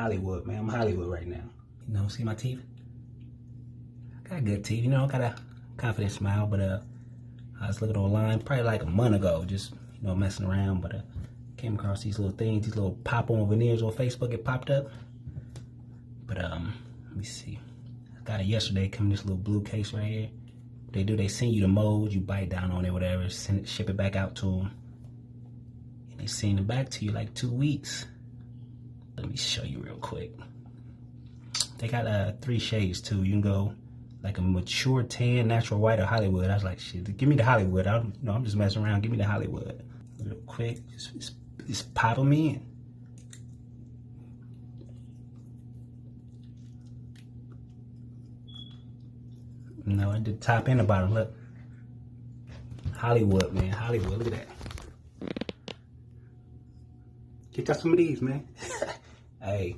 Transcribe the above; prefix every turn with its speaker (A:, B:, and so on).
A: Hollywood, man. I'm Hollywood right now. You know, see my teeth? I got good teeth, you know, got a confident smile, but I was looking online probably like a month ago, just, you know, messing around, but came across these little things, these little pop-on veneers on Facebook. It popped up. But let me see. I got it yesterday. Come in this little blue case right here. They send you the mold, you bite down on it, whatever, ship it back out to them. And they send it back to you like 2 weeks. Let me show you real quick. They got 3 shades too. You can go like a mature tan, natural white, or Hollywood. I was like, shit, give me the Hollywood. I'm just messing around. Give me the Hollywood. Real quick, just pop them in. No, I did top and the bottom. Look, Hollywood, man, Hollywood. Look at that. Get y'all some of these, man. Hey.